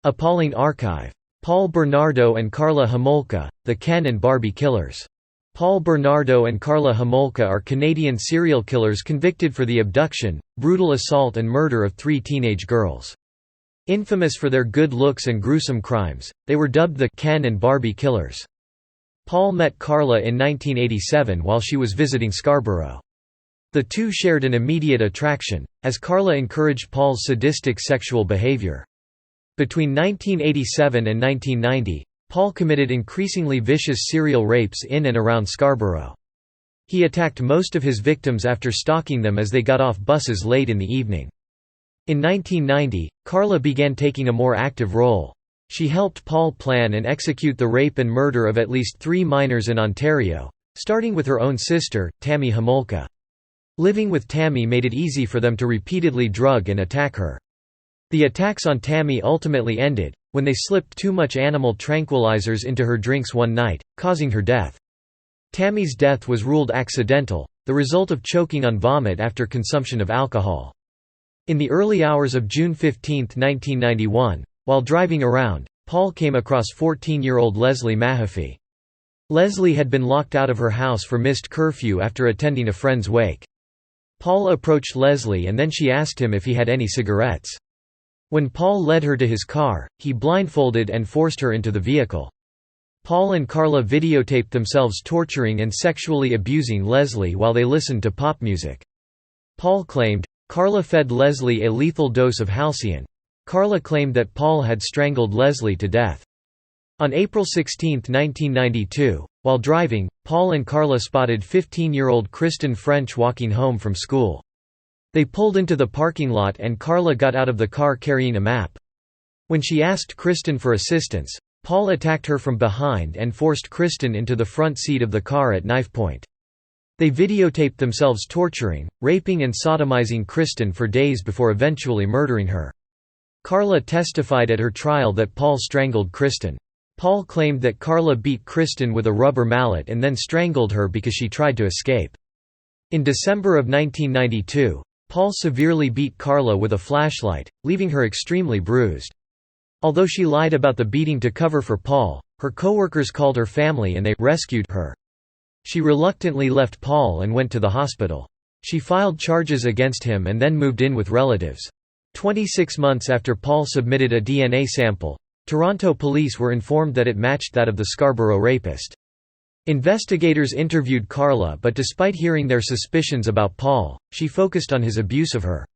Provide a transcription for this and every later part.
Appalling archive. Paul Bernardo and Karla Homolka, the Ken and Barbie killers. Paul Bernardo and Karla Homolka are Canadian serial killers convicted for the abduction, brutal assault and murder of 3 teenage girls. Infamous for their good looks and gruesome crimes, they were dubbed the Ken and Barbie killers. Paul met Karla in 1987 while she was visiting Scarborough. The two shared an immediate attraction, as Karla encouraged Paul's sadistic sexual behavior. Between 1987 and 1990, Paul committed increasingly vicious serial rapes in and around Scarborough. He attacked most of his victims after stalking them as they got off buses late in the evening. In 1990, Karla began taking a more active role. She helped Paul plan and execute the rape and murder of at least 3 minors in Ontario, starting with her own sister, Tammy Homolka. Living with Tammy made it easy for them to repeatedly drug and attack her. The attacks on Tammy ultimately ended when they slipped too much animal tranquilizers into her drinks one night, causing her death. Tammy's death was ruled accidental, the result of choking on vomit after consumption of alcohol. In the early hours of June 15, 1991, while driving around, Paul came across 14-year-old Leslie Mahaffey. Leslie had been locked out of her house for missed curfew after attending a friend's wake. Paul approached Leslie and then she asked him if he had any cigarettes. When Paul led her to his car, he blindfolded and forced her into the vehicle. Paul and Karla videotaped themselves torturing and sexually abusing Leslie while they listened to pop music. Paul claimed, Karla fed Leslie a lethal dose of halcyon. Karla claimed that Paul had strangled Leslie to death. On April 16, 1992, while driving, Paul and Karla spotted 15-year-old Kristen French walking home from school. They pulled into the parking lot and Karla got out of the car carrying a map. When she asked Kristen for assistance, Paul attacked her from behind and forced Kristen into the front seat of the car at knife point. They videotaped themselves torturing, raping and sodomizing Kristen for days before eventually murdering her. Karla testified at her trial that Paul strangled Kristen. Paul claimed that Karla beat Kristen with a rubber mallet and then strangled her because she tried to escape. In December of 1992, Paul severely beat Karla with a flashlight, leaving her extremely bruised. Although she lied about the beating to cover for Paul, her coworkers called her family and they rescued her. She reluctantly left Paul and went to the hospital. She filed charges against him and then moved in with relatives. 26 months after Paul submitted a DNA sample, Toronto police were informed that it matched that of the Scarborough rapist. Investigators interviewed Karla, but despite hearing their suspicions about Paul, she focused on his abuse of her.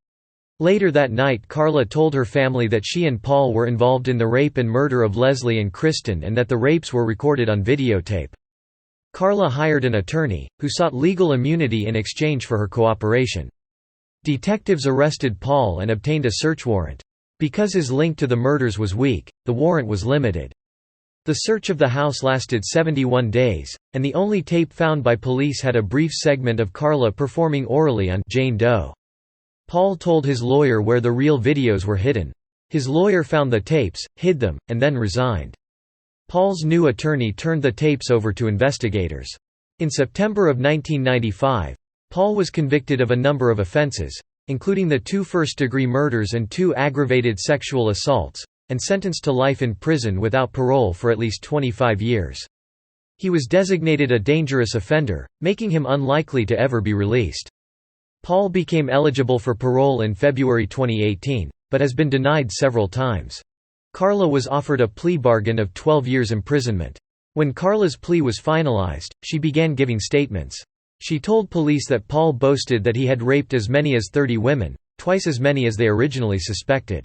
Later that night, Karla told her family that she and Paul were involved in the rape and murder of Leslie and Kristen and that the rapes were recorded on videotape. Karla hired an attorney, who sought legal immunity in exchange for her cooperation. Detectives arrested Paul and obtained a search warrant. Because his link to the murders was weak, the warrant was limited. The search of the house lasted 71 days, and the only tape found by police had a brief segment of Karla performing orally on Jane Doe. Paul told his lawyer where the real videos were hidden. His lawyer found the tapes, hid them, and then resigned. Paul's new attorney turned the tapes over to investigators. In September of 1995, Paul was convicted of a number of offenses, including the 2 first-degree murders and 2 aggravated sexual assaults, and sentenced to life in prison without parole for at least 25 years. He was designated a dangerous offender, making him unlikely to ever be released. Paul became eligible for parole in February 2018, but has been denied several times. Karla was offered a plea bargain of 12 years imprisonment. When Karla's plea was finalized, she began giving statements. She told police that Paul boasted that he had raped as many as 30 women, twice as many as they originally suspected.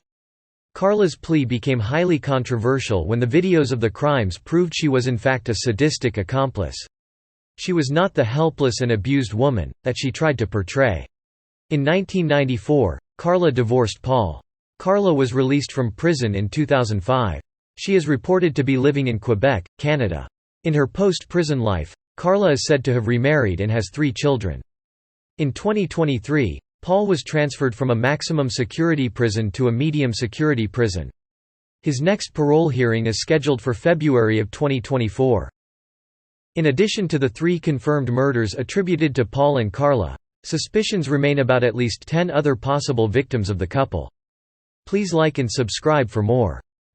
Karla's plea became highly controversial when the videos of the crimes proved she was in fact a sadistic accomplice. She was not the helpless and abused woman that she tried to portray. In 1994, Karla divorced Paul. Karla was released from prison in 2005. She is reported to be living in Quebec, Canada. In her post-prison life, Karla is said to have remarried and has 3 children. In 2023, Paul was transferred from a maximum security prison to a medium security prison. His next parole hearing is scheduled for February of 2024. In addition to the 3 confirmed murders attributed to Paul and Karla, suspicions remain about at least 10 other possible victims of the couple. Please like and subscribe for more.